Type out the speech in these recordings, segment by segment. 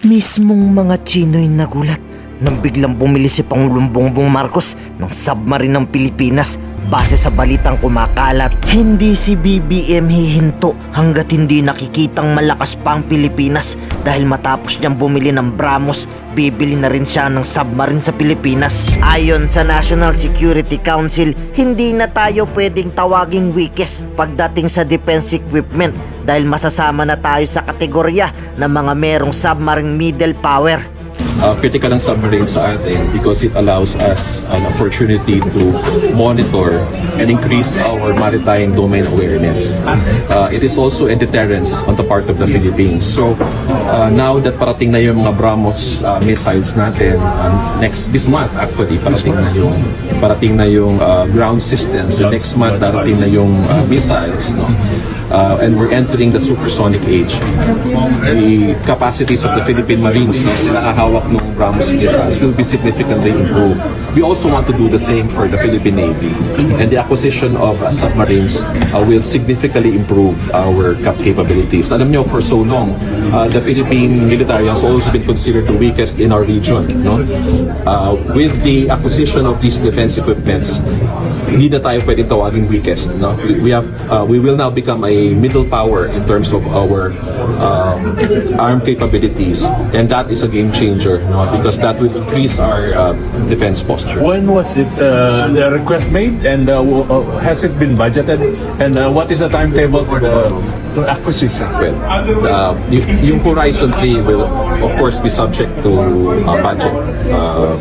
Mismong mga Chino'y nagulat nang biglang bumili si Pangulong Bongbong Marcos ng submarine ng Pilipinas base sa balitang kumakalat. Hindi si BBM hihinto hanggat hindi nakikitang malakas pa ang Pilipinas dahil matapos niyang bumili ng Brahmos, bibili na rin siya ng submarine sa Pilipinas. Ayon sa National Security Council, hindi na tayo pwedeng tawaging weakest pagdating sa defense equipment dahil masasama na tayo sa kategorya ng mga merong submarine middle power. Critical ang submarine sa atin because it allows us an opportunity to monitor and increase our maritime domain awareness. It is also a deterrence on the part of the Philippines. So now that parating na yung mga Brahmos missiles natin, this month actually parating na yung ground systems. So next month darating na yung missiles, no? And we're entering the supersonic age. The capacities of the Philippine Marines na sila hawak ng Brahmos missiles will be significantly improved. We also want to do the same for the Philippine Navy, and the acquisition of submarines will significantly improve our capabilities. Alam nyo, for so long, the Philippine military has always been considered the weakest in our region. No? With the acquisition of these defense equipments, hindi na tayo pwedeng tawagin weakest. No? We will now become a middle power in terms of our armed capabilities, and that is a game changer, no? Because that will increase our defense posture. When was it the request made, and has it been budgeted, and what is the timetable for the acquisition? Well, yung Horizon 3 will of course be subject to budget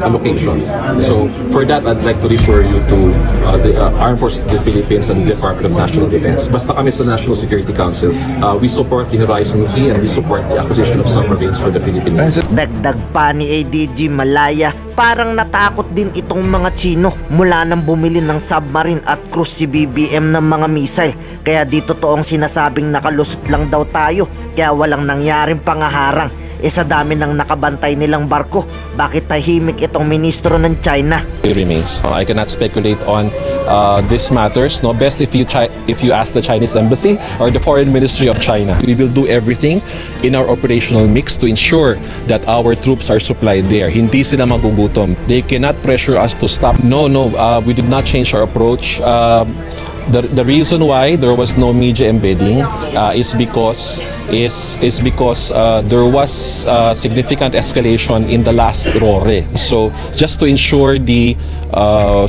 allocation. So for that, I'd like to refer you to the Armed Forces of the Philippines and the Department of National Defense. Basta kami sa National Security Council, we support the Horizon 3 and we support the acquisition of submarines for the Philippines. Dagdag pa ni ADG Malaya, parang natakot din itong mga Chino mula nang bumili ng submarine at cruise si BBM ng mga missile. Kaya di totoong sinasabing nakalusot lang daw tayo kaya walang nangyaring pangaharang. Sa dami ng nakabantay nilang barko, bakit tahimik itong ministro ng China? It remains. I cannot speculate on these matters. No, best if you ask the Chinese embassy or the foreign ministry of China. We will do everything in our operational mix to ensure that our troops are supplied there. Hindi sila magugutom. They cannot pressure us to stop. No, we did not change our approach. The reason why there was no media embedding is because there was significant escalation in the last RORE. So just to ensure the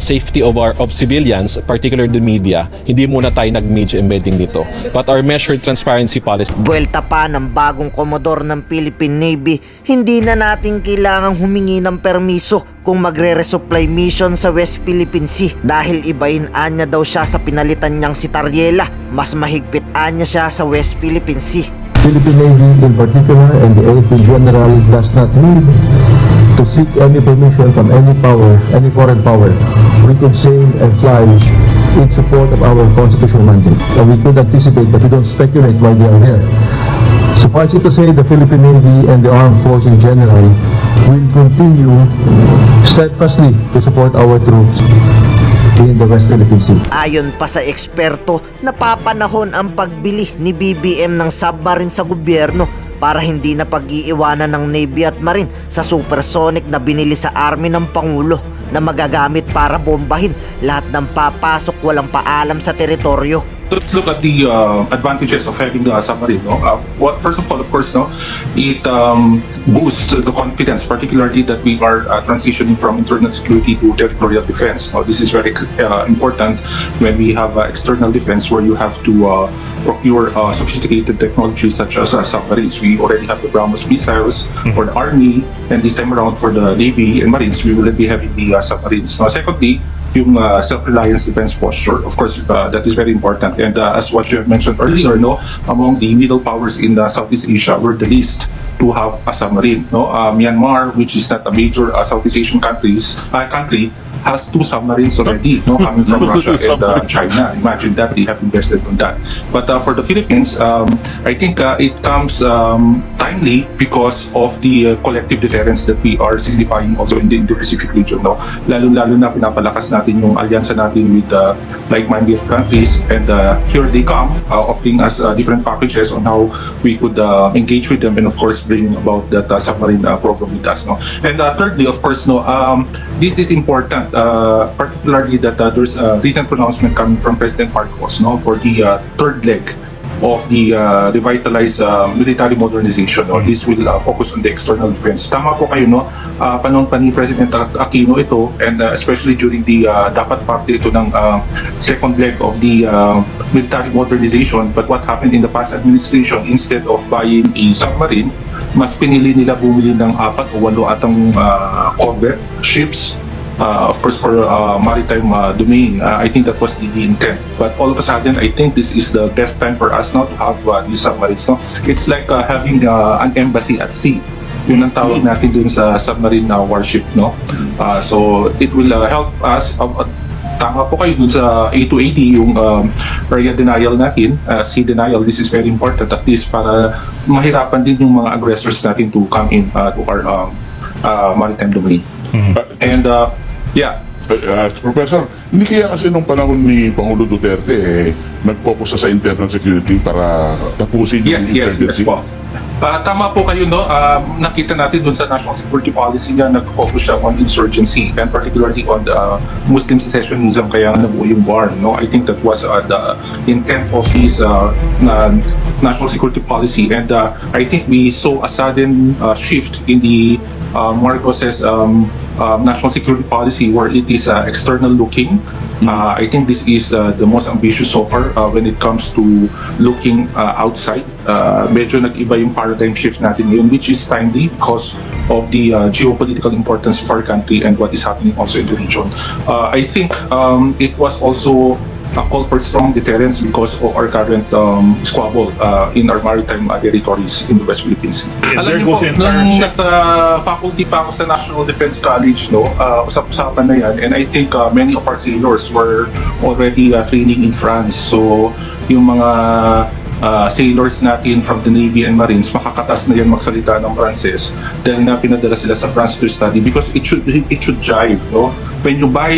safety of civilians, particularly the media, hindi muna tayo nag-media embedding dito. But our measured transparency policy. Buwelta pa ng bagong komodor ng Philippine Navy, hindi na natin kailangang humingi ng permiso kung magre-resupply mission sa West Philippine Sea dahil ibain anya daw siya sa pinalitan niyang si Tariela, mas mahigpit anya siya sa West Philippine Sea. Philippine Navy in particular and the AFP General does not need to seek any permission from any power, any foreign power. We could sail and fly in support of our constitutional mandate, and we could anticipate, but we don't speculate while they are there. Suffice it to say, the Philippine Navy and the armed force in general will continue steadfastly to support our troops in the West Philippine Sea. Ayon pa sa eksperto, napapanahon ang pagbili ni BBM ng submarine sa gobyerno para hindi na pag-iiwanan ng Navy at Marine sa supersonic na binili sa Army ng Pangulo na magagamit para bombahin lahat ng papasok walang paalam sa teritoryo. Let's look at the advantages of having the submarine. No? First of all, of course, no, it boosts the confidence, particularly that we are transitioning from internal security to territorial defense. No? This is very important when we have external defense where you have to procure sophisticated technology such as submarines. We already have the Brahmos missiles for the Army, and this time around for the Navy and Marines, we will be having the submarines. Secondly, yung self-reliance defense posture. Of course, that is very important. And as what you have mentioned earlier, no, among the middle powers in Southeast Asia, we're the least to have a submarine. No, Myanmar, which is not a major Southeast Asian country, has 2 submarines already, no, coming from Russia and China. Imagine that they have invested on that. But for the Philippines, I think it comes timely because of the collective deterrence that we are signifying also in the Indo-Pacific region. No, lalo na pinapalakas natin yung alyansa natin with like-minded countries, and here they come, offering us different packages on how we could engage with them, and of course bringing about that submarine program with us. No, and thirdly, of course, no, this is important, particularly that there's a recent pronouncement coming from President Marcos, no, for the third leg of the revitalized military modernization. No? This will focus on the external defense. Tama po kayo, no? Panahon pa ni President Aquino ito, and especially during the dapat parte ito ng second leg of the military modernization. But what happened in the past administration, instead of buying a submarine, mas pinili nila bumili ng 4 o 8 atang corvette ships. Of course, for maritime domain, I think that was the intent. But all of a sudden, I think this is the best time for us now to have these submarines. No? It's like having an embassy at sea. Yun ang tawag natin dun sa submarine warship. No? So it will help us. Tama po kayo dun sa A280, yung area denial natin, sea denial. This is very important, at least para mahirapan din yung mga aggressors natin to come in to our maritime domain. And yeah. Professor, hindi kaya kasi nung panahon ni Pangulo Duterte nag-focus sa internal security para tapusin yung insurgency? Yes po. Tama po kayo, no? Nakita natin dun sa national security policy niya, nag-focus siya on insurgency, and particularly on the Muslim secessionism, kaya nabuo yung war. No? I think that was the intent of his national security policy, and I think we saw a sudden shift in the Marcos's national security policy, where it is external looking. I think this is the most ambitious so far when it comes to looking outside. Medyo nag-iba yung paradigm shift natin ngayon, which is timely because of the geopolitical importance of our country and what is happening also in the region. I think it was also a call for strong deterrence because of our current squabble in our maritime territories in the West Philippines. Alam niyo po, nung nasa faculty pa ako sa National Defense College, no, usap-usapan na yan, and I think many of our sailors were already training in France. So yung mga sailors natin from the Navy and Marines, makakatas na yan magsalita ng Frances dahil na pinadala sila sa France to study, because it should jive, no? When you buy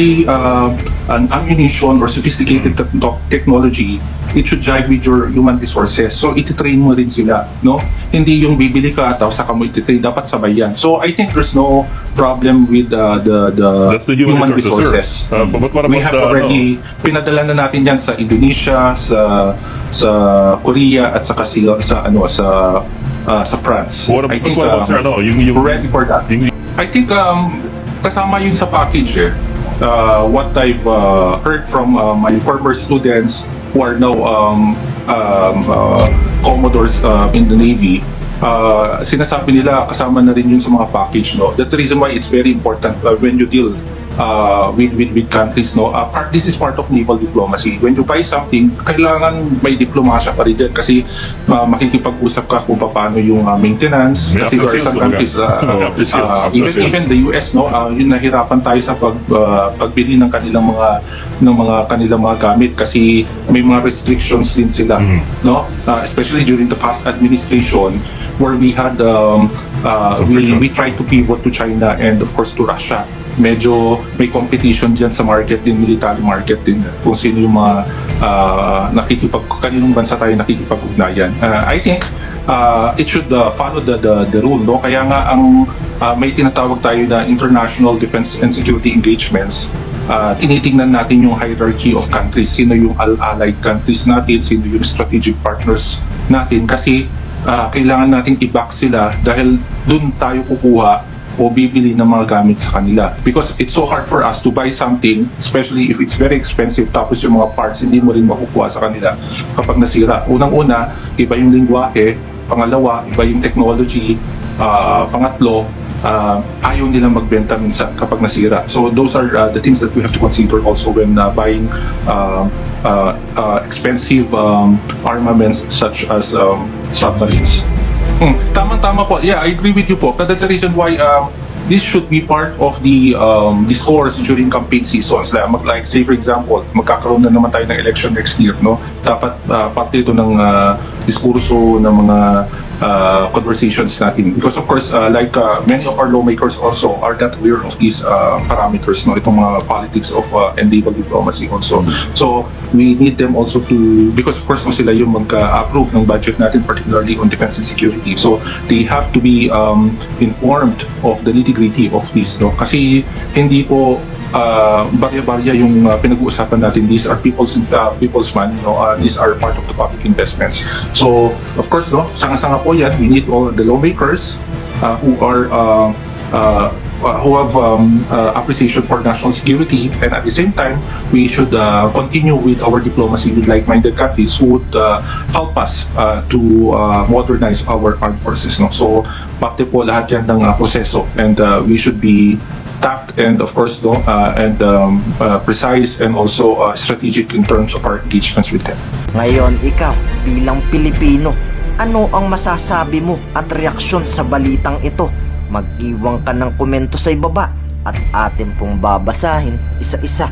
an ammunition or sophisticated technology, it should jive with your human resources. So ititrain mo rin sila, no? Hindi yung bibili ka tapos saka mo ititrain, dapat sabay yan. So I think there's no problem with That's the human resources. But what about we have already pinadala na natin yan sa Indonesia, sa Korea, at saka sa France. What about sir, we're ready for that. I think kasama yun sa package. What I've heard from my former students who are now commodores in the Navy, sinasabi nila kasama na rin yun sa mga package. No? That's the reason why it's very important when you deal with countries. No? This is part of naval diplomacy. When you buy something, kailangan may diplomasya pa rin dyan, kasi makikipag-usap ka kung paano yung maintenance. Kasi there are some countries, even the US, no, yun, nahirapan tayo sa pagbili ng kanilang mga gamit, kasi may mga restrictions din sila, no? Especially during the past administration, where we had we tried to pivot to China and of course to Russia. Medyo may competition diyan sa market din, military market din, kung sino yung mga kaninong bansa tayo nakikipag-ugnayan. I think it should follow the rule, no? Kaya nga ang may tinatawag tayo na international defense and security engagements. Tinitingnan natin yung hierarchy of countries, sino yung allied countries natin, sino yung strategic partners natin, kasi kailangan natin i-back sila, dahil dun tayo kukuha o bibili ng mga gamit sa kanila. Because it's so hard for us to buy something, especially if it's very expensive, tapos yung mga parts hindi mo rin makukuha sa kanila kapag nasira. Unang-una, iba yung lingwahe. Pangalawa, iba yung technology. Pangatlo, ayaw nilang magbenta minsan kapag nasira. So those are the things that we have to consider also when buying expensive armaments such as submarines. Tama-tama po. Yeah, I agree with you po. That's the reason why this should be part of the discourse during campaign seasons. Like say for example, magkakaroon na naman tayo ng election next year, no? Dapat parte ito ng diskurso ng mga conversations natin. Because of course, many of our lawmakers also are not aware of these parameters, no? Itong mga politics of and legal diplomacy also. So we need them also to, because of course sila yung mag-approve ng budget natin, particularly on defense and security. So they have to be informed of the nitty-gritty of this, no? Kasi hindi po barya-barya yung pinag-uusapan natin. These are people's money, no? These are part of the public investments. So of course, no, sanga-sanga po yan. We need all the lawmakers who have appreciation for national security, and at the same time we should continue with our diplomacy with like-minded countries who would help us to modernize our armed forces, no? So parte po lahat yan ng proseso, and we should be tact and of course precise and also strategic in terms of our engagements with them. Ngayon, ikaw bilang Pilipino, ano ang masasabi mo at reaksyon sa balitang ito? Mag-iwan ka ng komento sa ibaba at atin pong babasahin isa-isa.